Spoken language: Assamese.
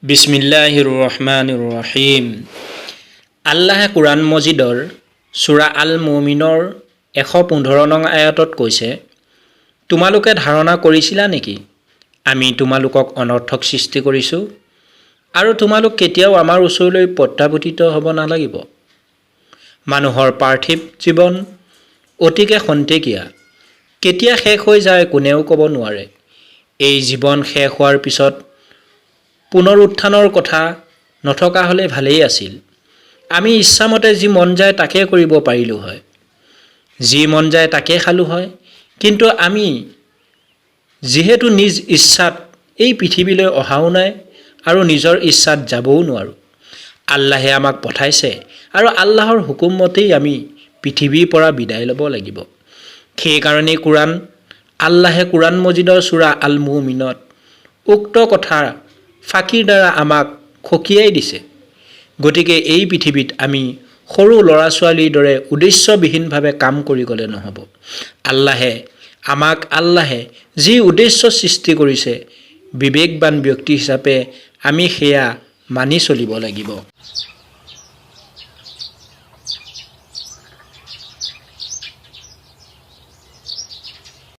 বিসমিল্লাহিৰ ৰহমানিৰ ৰহিম। আল্লাহে কুৰাণ মজিদৰ সূৰা আল মুমিনৰ 115 নং আয়াতত কৈছে, তোমালোকে ধাৰণা কৰিছিলা নেকি আমি তোমালোকক অনৰ্থক সৃষ্টি কৰিছোঁ আৰু তোমালোক কেতিয়াও আমাৰ ওচৰলৈ প্ৰত্যাৱৰ্তিত হ'ব নালাগিব। মানুহৰ পাৰ্থিৱ জীৱন অতিকে খন্তেকীয়া, কেতিয়া শেষ হৈ যায় কোনেও ক'ব নোৱাৰে। এই জীৱন শেষ হোৱাৰ পিছত পুনৰ উত্থানৰ কথা নথকা হ'লে ভালেই আছিল। আমি ইচ্ছামতে যি মন যায় তাকে কৰিব পাৰিলোঁ হয়, যি মন যায় তাকে খালোঁ হয়। কিন্তু আমি যিহেতু নিজ ইচ্ছাত এই পৃথিৱীলৈ অহাও নাই আৰু নিজৰ ইচ্ছাত যাবও নোৱাৰোঁ। আল্লাহে আমাক পঠাইছে আৰু আল্লাহৰ হুকুম মতেই আমি পৃথিৱীৰ পৰা বিদায় ল'ব লাগিব। সেইকাৰণেই আল্লাহে কুৰাণ মজিদৰ সূৰা আল মুমিনত উক্ত কথা ফাঁকিৰ দ্বাৰা আমাক সকীয়াই দিছে। গতিকে এই পৃথিৱীত আমি সৰু ল'ৰা ছোৱালীৰ দৰে উদ্দেশ্যবিহীনভাৱে কাম কৰি গ'লে নহ'ব। আল্লাহে যি উদ্দেশ্য সৃষ্টি কৰিছে, বিবেকবান ব্যক্তি হিচাপে আমি সেয়া মানি চলিব লাগিব।